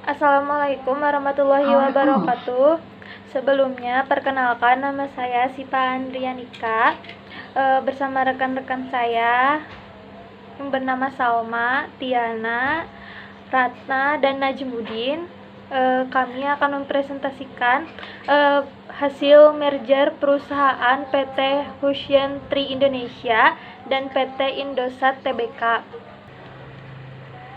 Assalamualaikum warahmatullahi wabarakatuh. Sebelumnya, perkenalkan nama saya Sipa Andrianika bersama rekan-rekan saya yang bernama Salma, Tiana, Ratna, dan Najmudin. Kami akan mempresentasikan hasil merger perusahaan PT Husein Tri Indonesia dan PT Indosat Tbk.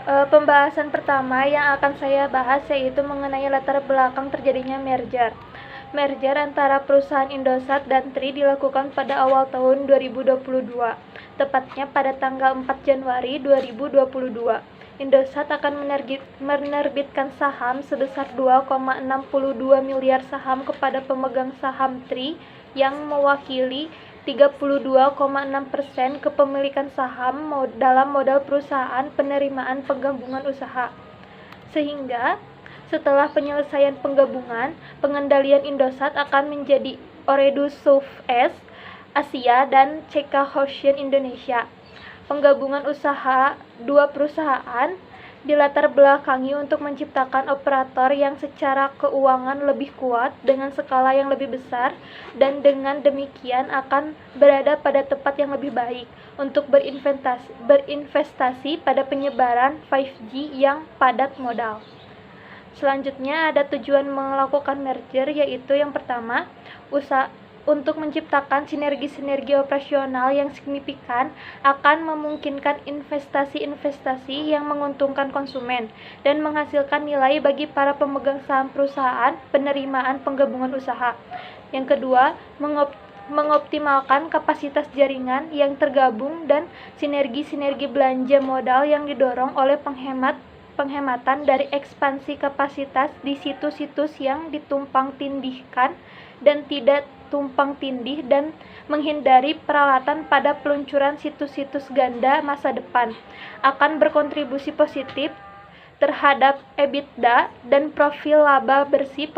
Pembahasan pertama yang akan saya bahas yaitu mengenai latar belakang terjadinya merger. Merger antara perusahaan Indosat dan Tri dilakukan pada awal tahun 2022, tepatnya pada tanggal 4 Januari 2022. Indosat akan menerbitkan saham sebesar 2,62 miliar saham kepada pemegang saham Tri yang mewakili 32,6% kepemilikan saham dalam modal perusahaan penerimaan penggabungan usaha. Sehingga setelah penyelesaian penggabungan, pengendalian Indosat akan menjadi Ooredoo South East Asia dan CK Husein Indonesia. Penggabungan usaha dua perusahaan dilatar belakangi untuk menciptakan operator yang secara keuangan lebih kuat dengan skala yang lebih besar, dan dengan demikian akan berada pada tempat yang lebih baik untuk berinvestasi pada penyebaran 5G yang padat modal. Selanjutnya ada tujuan melakukan merger, yaitu yang pertama, untuk menciptakan sinergi-sinergi operasional yang signifikan akan memungkinkan investasi-investasi yang menguntungkan konsumen dan menghasilkan nilai bagi para pemegang saham perusahaan penerimaan penggabungan usaha. Yang kedua, mengoptimalkan kapasitas jaringan yang tergabung dan sinergi-sinergi belanja modal yang didorong oleh penghematan dari ekspansi kapasitas di situs-situs yang ditumpang tindihkan dan tidak tumpang tindih, dan menghindari peralatan pada peluncuran situs-situs ganda masa depan, akan berkontribusi positif terhadap EBITDA dan profil laba bersih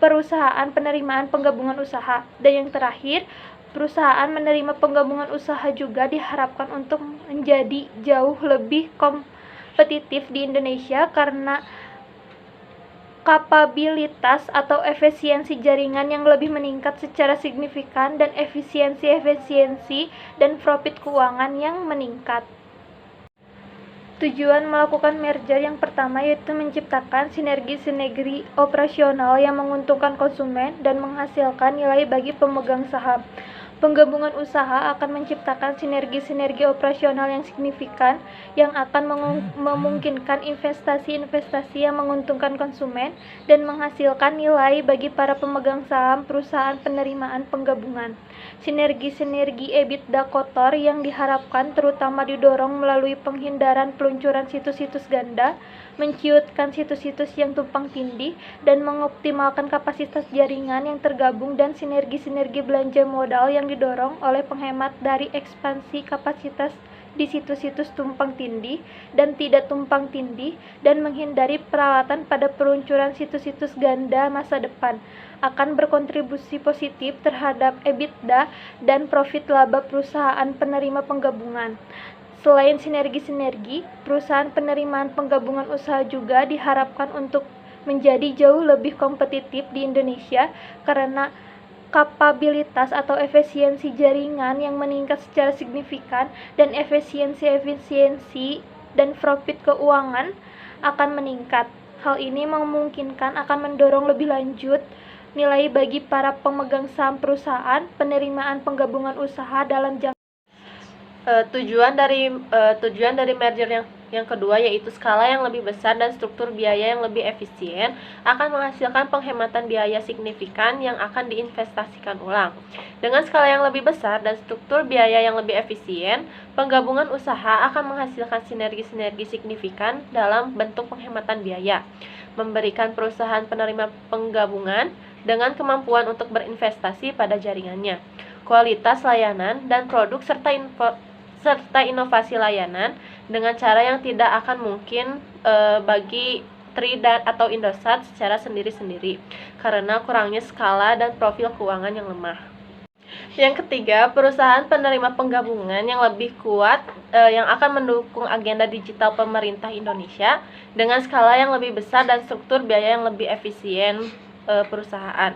perusahaan penerimaan penggabungan usaha. Dan yang terakhir, perusahaan menerima penggabungan usaha juga diharapkan untuk menjadi jauh lebih kompetitif di Indonesia karena kapabilitas atau efisiensi jaringan yang lebih meningkat secara signifikan dan efisiensi dan profit keuangan yang meningkat. Tujuan melakukan merger yang pertama yaitu menciptakan sinergi-sinergi operasional yang menguntungkan konsumen dan menghasilkan nilai bagi pemegang saham. Penggabungan usaha akan menciptakan sinergi-sinergi operasional yang signifikan yang akan memungkinkan investasi-investasi yang menguntungkan konsumen dan menghasilkan nilai bagi para pemegang saham perusahaan penerimaan penggabungan. Sinergi-sinergi EBITDA kotor yang diharapkan terutama didorong melalui penghindaran peluncuran situs-situs ganda, menciutkan situs-situs yang tumpang tindih, dan mengoptimalkan kapasitas jaringan yang tergabung dan sinergi-sinergi belanja modal yang didorong oleh penghemat dari ekspansi kapasitas di situs-situs tumpang tindih dan tidak tumpang tindih, dan menghindari peralatan pada peluncuran situs-situs ganda masa depan, akan berkontribusi positif terhadap EBITDA dan profit laba perusahaan penerima penggabungan. Selain sinergi-sinergi, perusahaan penerimaan penggabungan usaha juga diharapkan untuk menjadi jauh lebih kompetitif di Indonesia karena kapabilitas atau efisiensi jaringan yang meningkat secara signifikan dan efisiensi dan profit keuangan akan meningkat. Hal ini memungkinkan akan mendorong lebih lanjut nilai bagi para pemegang saham perusahaan penerimaan penggabungan usaha dalam jangka. Tujuan dari merger yang kedua yaitu skala yang lebih besar dan struktur biaya yang lebih efisien akan menghasilkan penghematan biaya signifikan yang akan diinvestasikan ulang. Dengan skala yang lebih besar dan struktur biaya yang lebih efisien, penggabungan usaha akan menghasilkan sinergi-sinergi signifikan dalam bentuk penghematan biaya, memberikan perusahaan penerima penggabungan dengan kemampuan untuk berinvestasi pada jaringannya, kualitas layanan dan produk serta inovasi layanan dengan cara yang tidak akan mungkin bagi Tri atau Indosat secara sendiri-sendiri karena kurangnya skala dan profil keuangan yang lemah. Yang ketiga, perusahaan penerima penggabungan yang lebih kuat yang akan mendukung agenda digital pemerintah Indonesia dengan skala yang lebih besar dan struktur biaya yang lebih efisien perusahaan.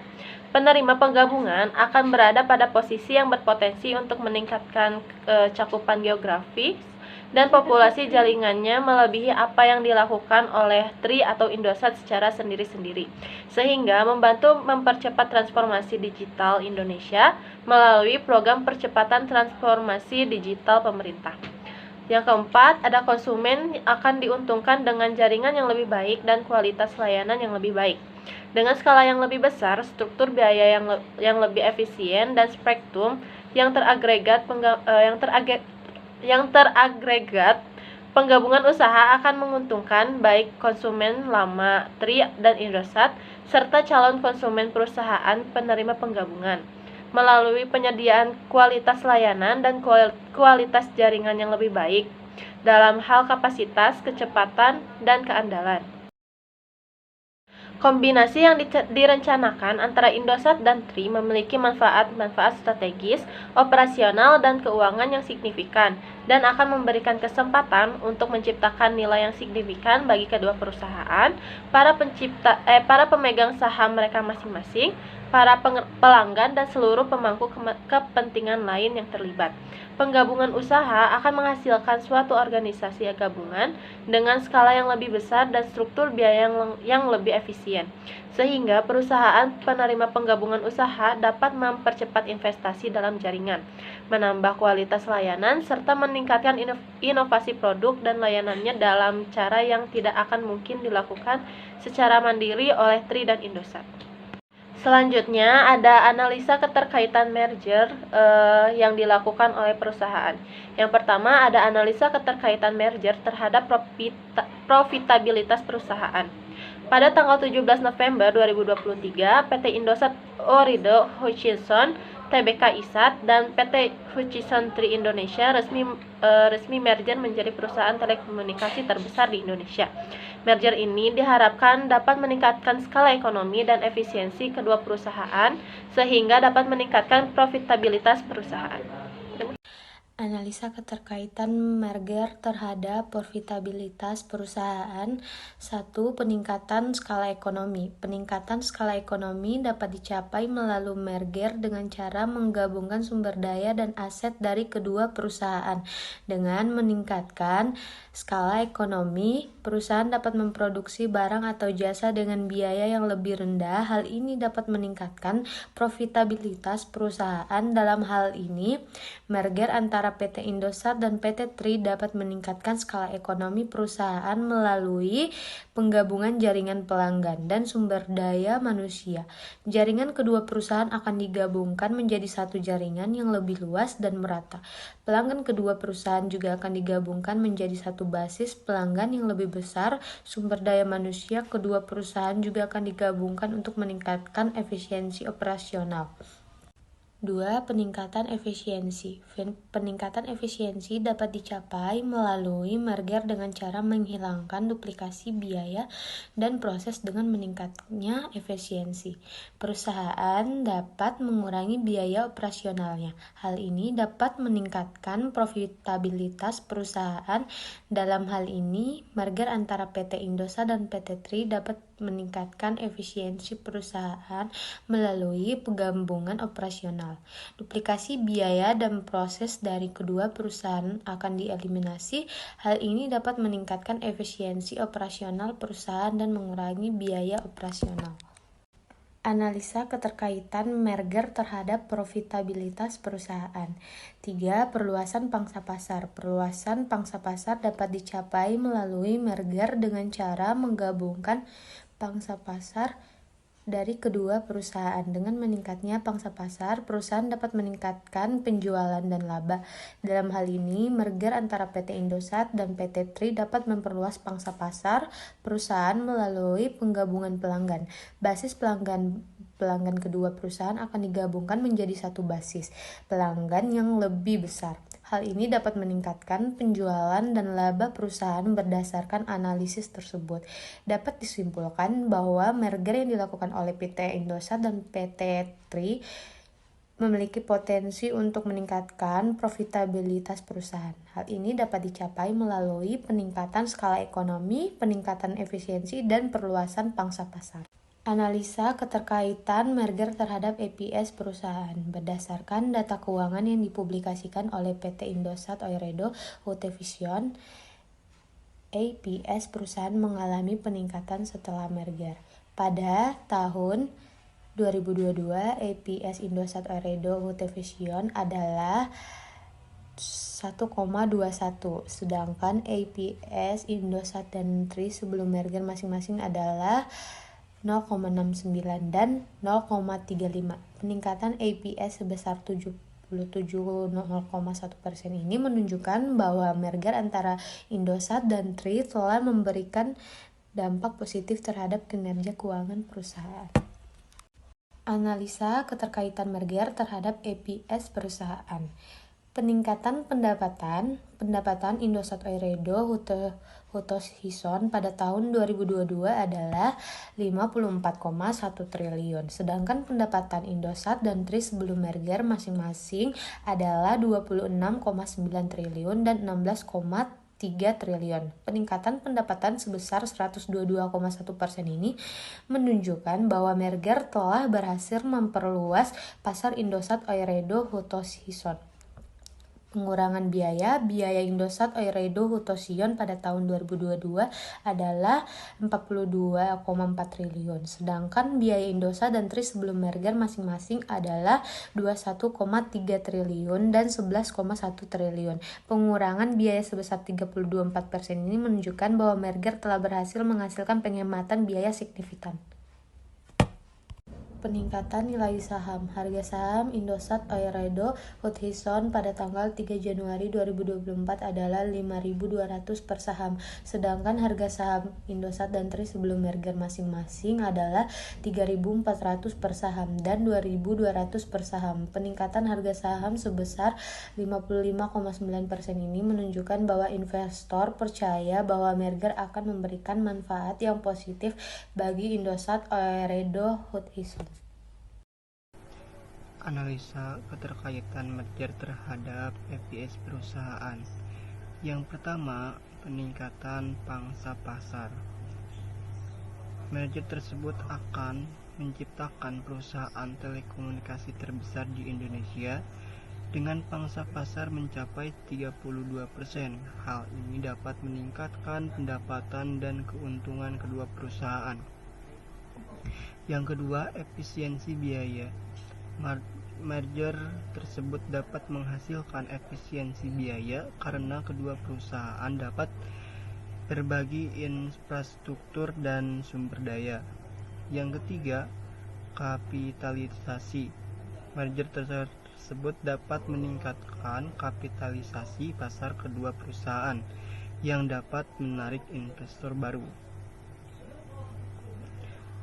Penerima penggabungan akan berada pada posisi yang berpotensi untuk meningkatkan cakupan geografis dan populasi jaringannya melebihi apa yang dilakukan oleh TRI atau Indosat secara sendiri-sendiri, sehingga membantu mempercepat transformasi digital Indonesia melalui program percepatan transformasi digital pemerintah. Yang keempat, ada konsumen akan diuntungkan dengan jaringan yang lebih baik dan kualitas layanan yang lebih baik. Dengan skala yang lebih besar, struktur biaya yang lebih efisien, dan spektrum yang teragregat penggabungan usaha akan menguntungkan baik konsumen lama TRI dan Indosat serta calon konsumen perusahaan penerima penggabungan melalui penyediaan kualitas layanan dan kualitas jaringan yang lebih baik dalam hal kapasitas, kecepatan, dan keandalan. Kombinasi yang direncanakan antara Indosat dan TRI memiliki manfaat-manfaat strategis, operasional, dan keuangan yang signifikan dan akan memberikan kesempatan untuk menciptakan nilai yang signifikan bagi kedua perusahaan, para pemegang saham mereka masing-masing, para pelanggan, dan seluruh pemangku kepentingan lain yang terlibat. Penggabungan usaha akan menghasilkan suatu organisasi gabungan dengan skala yang lebih besar dan struktur biaya yang lebih efisien, sehingga perusahaan penerima penggabungan usaha dapat mempercepat investasi dalam jaringan, menambah kualitas layanan, serta meningkatkan inovasi produk dan layanannya dalam cara yang tidak akan mungkin dilakukan secara mandiri oleh TRI dan Indosat. Selanjutnya ada analisa keterkaitan merger yang dilakukan oleh perusahaan. Yang pertama ada analisa keterkaitan merger terhadap profitabilitas perusahaan. Pada tanggal 17 November 2023, PT Indosat Ooredoo Hutchison Tbk Isat dan PT Hutchison Tri Indonesia resmi merger menjadi perusahaan telekomunikasi terbesar di Indonesia. Merger ini diharapkan dapat meningkatkan skala ekonomi dan efisiensi kedua perusahaan sehingga dapat meningkatkan profitabilitas perusahaan. Analisa keterkaitan merger terhadap profitabilitas perusahaan. 1. Peningkatan skala ekonomi. Peningkatan skala ekonomi dapat dicapai melalui merger dengan cara menggabungkan sumber daya dan aset dari kedua perusahaan. Dengan meningkatkan skala ekonomi, perusahaan dapat memproduksi barang atau jasa dengan biaya yang lebih rendah. Hal ini dapat meningkatkan profitabilitas perusahaan. Dalam hal ini, merger antara PT Indosat dan PT TRI dapat meningkatkan skala ekonomi perusahaan melalui penggabungan jaringan pelanggan dan sumber daya manusia. Jaringan kedua perusahaan akan digabungkan menjadi satu jaringan yang lebih luas dan merata. Pelanggan kedua perusahaan juga akan digabungkan menjadi satu basis pelanggan yang lebih besar. Sumber daya manusia kedua perusahaan juga akan digabungkan untuk meningkatkan efisiensi operasional. 2. Peningkatan efisiensi. Peningkatan efisiensi dapat dicapai melalui merger dengan cara menghilangkan duplikasi biaya dan proses dengan meningkatnya efisiensi. Perusahaan dapat mengurangi biaya operasionalnya. Hal ini dapat meningkatkan profitabilitas perusahaan. Dalam hal ini, merger antara PT Indosat dan PT TRI dapat meningkatkan efisiensi perusahaan melalui penggabungan operasional. Duplikasi biaya dan proses dari kedua perusahaan akan dieliminasi. Hal ini dapat meningkatkan efisiensi operasional perusahaan dan mengurangi biaya operasional. Analisa keterkaitan merger terhadap profitabilitas perusahaan. 3. Perluasan pangsa pasar. Perluasan pangsa pasar dapat dicapai melalui merger dengan cara menggabungkan pangsa pasar dari kedua perusahaan. Dengan meningkatnya pangsa pasar, perusahaan dapat meningkatkan penjualan dan laba. Dalam hal ini, merger antara PT Indosat dan PT TRI dapat memperluas pangsa pasar perusahaan melalui penggabungan pelanggan. Basis pelanggan kedua perusahaan akan digabungkan menjadi satu basis pelanggan yang lebih besar. Hal ini dapat meningkatkan penjualan dan laba perusahaan. Berdasarkan analisis tersebut, dapat disimpulkan bahwa merger yang dilakukan oleh PT Indosat dan PT TRI memiliki potensi untuk meningkatkan profitabilitas perusahaan. Hal ini dapat dicapai melalui peningkatan skala ekonomi, peningkatan efisiensi, dan perluasan pangsa pasar. Analisa keterkaitan merger terhadap EPS perusahaan berdasarkan data keuangan yang dipublikasikan oleh PT Indosat Ooredoo Hutchinson. EPS perusahaan mengalami peningkatan setelah merger. Pada tahun 2022, EPS Indosat Ooredoo Hutchinson adalah 1,21, sedangkan EPS Indosat dan Tri sebelum merger masing-masing adalah 0,69 dan 0,35. Peningkatan EPS sebesar 77,1% ini menunjukkan bahwa merger antara Indosat dan Tri telah memberikan dampak positif terhadap kinerja keuangan perusahaan. Analisa keterkaitan merger terhadap EPS perusahaan. Peningkatan pendapatan Indosat Ooredoo Hutchinson pada tahun 2022 adalah 54,1 triliun, sedangkan pendapatan Indosat dan Tri sebelum merger masing-masing adalah 26,9 triliun dan 16,3 triliun. Peningkatan pendapatan sebesar 122,1% ini menunjukkan bahwa merger telah berhasil memperluas pasar Indosat Ooredoo Hutchinson. Pengurangan biaya Indosat Ooredoo Hutchinson pada tahun 2022 adalah 42,4 triliun, sedangkan biaya Indosat dan Tri sebelum merger masing-masing adalah 21,3 triliun dan 11,1 triliun. Pengurangan biaya sebesar 32,4% ini menunjukkan bahwa merger telah berhasil menghasilkan penghematan biaya signifikan. Peningkatan nilai saham. Harga saham Indosat Ooredoo Hutchinson pada tanggal 3 Januari 2024 adalah 5.200 per saham, sedangkan harga saham Indosat dan Tri sebelum merger masing-masing adalah 3.400 per saham dan 2.200 per saham. Peningkatan harga saham sebesar 55,9% ini menunjukkan bahwa investor percaya bahwa merger akan memberikan manfaat yang positif bagi Indosat Ooredoo Hutchinson. Analisa keterkaitan merger terhadap EPS perusahaan. Yang pertama, peningkatan pangsa pasar. Merger tersebut akan menciptakan perusahaan telekomunikasi terbesar di Indonesia dengan pangsa pasar mencapai 32%. Hal ini dapat meningkatkan pendapatan dan keuntungan kedua perusahaan. Yang kedua, efisiensi biaya. Merger tersebut dapat menghasilkan efisiensi biaya karena kedua perusahaan dapat berbagi infrastruktur dan sumber daya. Yang ketiga, kapitalisasi. Merger tersebut dapat meningkatkan kapitalisasi pasar kedua perusahaan yang dapat menarik investor baru.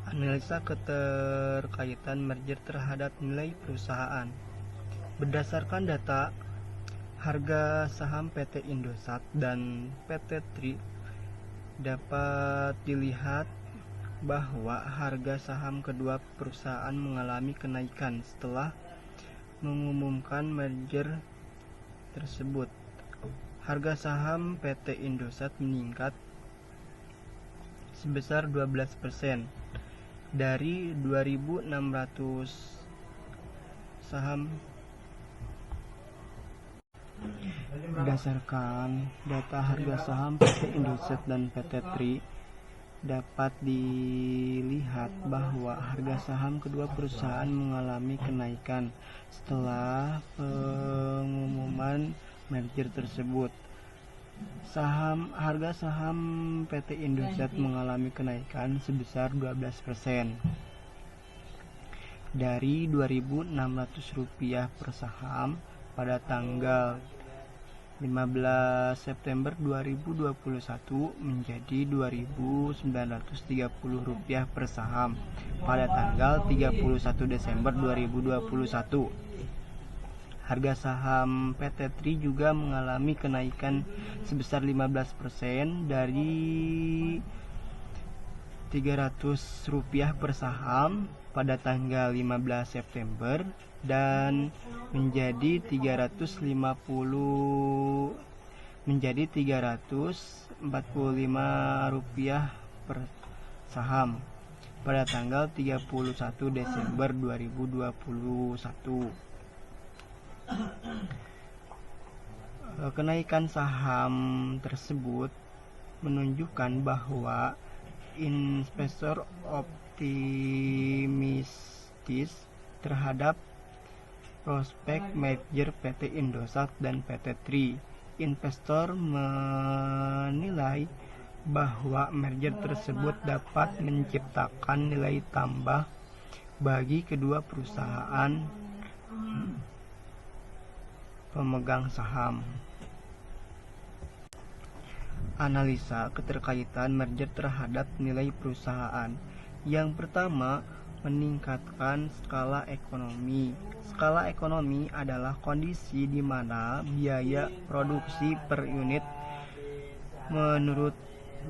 Analisa keterkaitan merger terhadap nilai perusahaan. Berdasarkan data, harga saham PT Indosat dan PT Tri dapat dilihat bahwa harga saham kedua perusahaan mengalami kenaikan setelah mengumumkan merger tersebut. Harga saham PT Indosat meningkat sebesar 12%. Dari 2.600 saham. Berdasarkan data harga saham PT Indosat dan PT Tri, dapat dilihat bahwa harga saham kedua perusahaan mengalami kenaikan setelah pengumuman merger tersebut. Harga saham PT Indosat mengalami kenaikan sebesar 12%, dari Rp2.600 per saham pada tanggal 15 September 2021 menjadi Rp2.930 per saham pada tanggal 31 Desember 2021. Harga saham PT Tri juga mengalami kenaikan sebesar 15%, dari Rp300 per saham pada tanggal 15 September dan menjadi Rp345 per saham pada tanggal 31 Desember 2021. Kenaikan saham tersebut menunjukkan bahwa investor optimistis terhadap prospek merger PT Indosat dan PT Tri. Investor menilai bahwa merger tersebut dapat menciptakan nilai tambah bagi kedua perusahaan pemegang saham. Analisa keterkaitan merger terhadap nilai perusahaan. Yang pertama, meningkatkan skala ekonomi. Skala ekonomi adalah kondisi di mana biaya produksi per unit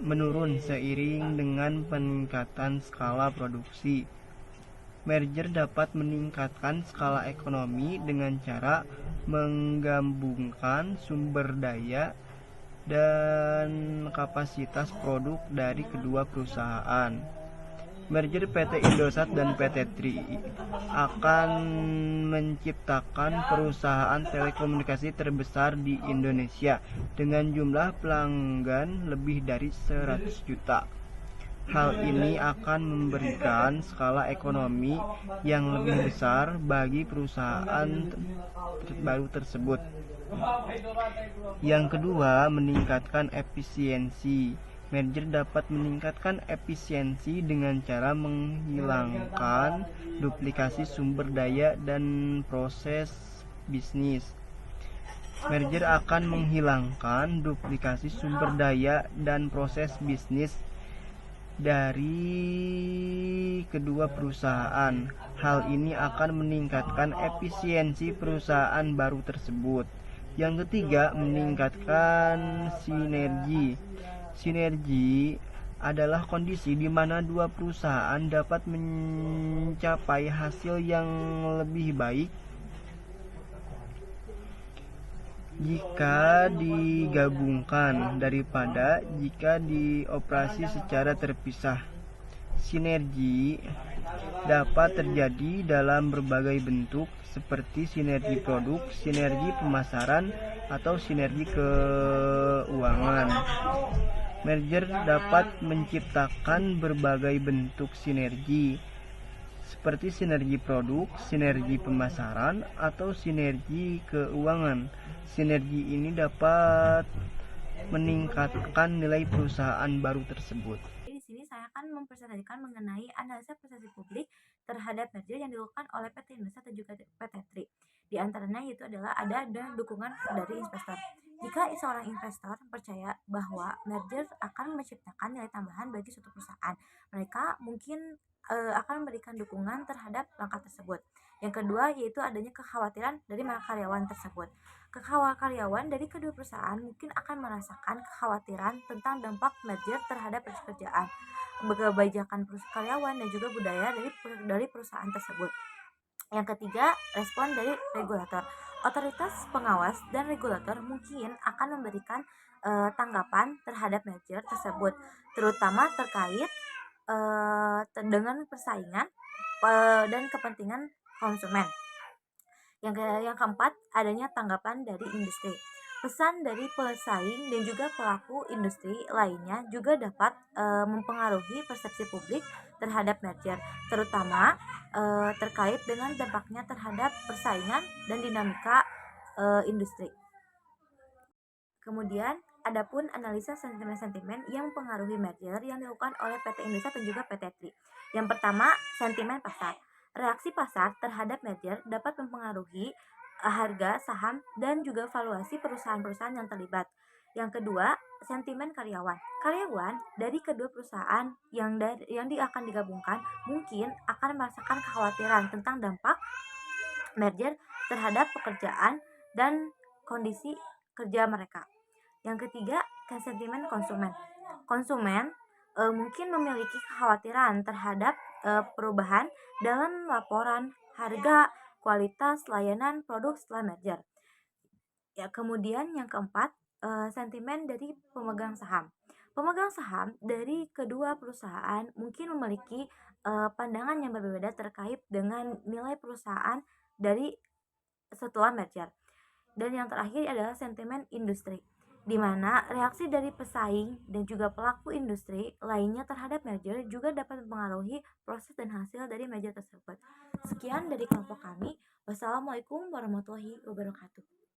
menurun seiring dengan peningkatan skala produksi. Merger dapat meningkatkan skala ekonomi dengan cara menggabungkan sumber daya dan kapasitas produk dari kedua perusahaan. Merger PT Indosat dan PT Tri akan menciptakan perusahaan telekomunikasi terbesar di Indonesia dengan jumlah pelanggan lebih dari 100 juta. Hal ini akan memberikan skala ekonomi yang lebih besar bagi perusahaan baru tersebut. Yang kedua, meningkatkan efisiensi. Merger dapat meningkatkan efisiensi dengan cara menghilangkan duplikasi sumber daya dan proses bisnis. Merger akan menghilangkan duplikasi sumber daya dan proses bisnis dari kedua perusahaan. Hal ini akan meningkatkan efisiensi perusahaan baru tersebut. Yang ketiga, meningkatkan sinergi. Sinergi adalah kondisi di mana dua perusahaan dapat mencapai hasil yang lebih baik jika digabungkan daripada jika dioperasi secara terpisah. Sinergi dapat terjadi dalam berbagai bentuk seperti sinergi produk, sinergi pemasaran, atau sinergi keuangan. Merger dapat menciptakan berbagai bentuk sinergi seperti sinergi produk, sinergi pemasaran, atau sinergi keuangan. Sinergi ini dapat meningkatkan nilai perusahaan baru tersebut. Di sini saya akan mempresentasikan mengenai analisa persepsi publik terhadap merger yang dilakukan oleh PT Indosat dan juga PT Tri. Di antaranya yaitu adalah ada dukungan dari investor. Jika seorang investor percaya bahwa merger akan menciptakan nilai tambahan bagi suatu perusahaan, mereka mungkin akan memberikan dukungan terhadap langkah tersebut. Yang kedua yaitu adanya kekhawatiran dari karyawan tersebut. Karyawan dari kedua perusahaan mungkin akan merasakan kekhawatiran tentang dampak merger terhadap pekerjaan, kebijakan karyawan dan juga budaya dari perusahaan tersebut. Yang ketiga, respon dari regulator. Otoritas pengawas dan regulator mungkin akan memberikan tanggapan terhadap merger tersebut, terutama terkait dengan persaingan dan kepentingan konsumen. Yang keempat, adanya tanggapan dari industri. Pesan dari pesaing dan juga pelaku industri lainnya juga dapat mempengaruhi persepsi publik terhadap merger, terutama terkait dengan dampaknya terhadap persaingan dan dinamika industri. Kemudian, adapun analisa sentimen-sentimen yang mempengaruhi merger yang dilakukan oleh PT Indosat dan juga PT Tri. Yang pertama, sentimen pasar. Reaksi pasar terhadap merger dapat mempengaruhi harga saham dan juga valuasi perusahaan-perusahaan yang terlibat. Yang kedua, sentimen karyawan. Karyawan dari kedua perusahaan yang akan digabungkan mungkin akan merasakan kekhawatiran tentang dampak merger terhadap pekerjaan dan kondisi kerja mereka. Yang ketiga, sentimen konsumen. Konsumen mungkin memiliki kekhawatiran terhadap perubahan dalam laporan harga, kualitas, layanan, produk setelah merger. Ya, kemudian yang keempat, sentimen dari pemegang saham. Pemegang saham dari kedua perusahaan mungkin memiliki pandangan yang berbeda terkait dengan nilai perusahaan dari setelah merger. Dan yang terakhir adalah sentimen industri, di mana reaksi dari pesaing dan juga pelaku industri lainnya terhadap merger juga dapat mempengaruhi proses dan hasil dari merger tersebut. Sekian dari kelompok kami. Wassalamualaikum warahmatullahi wabarakatuh.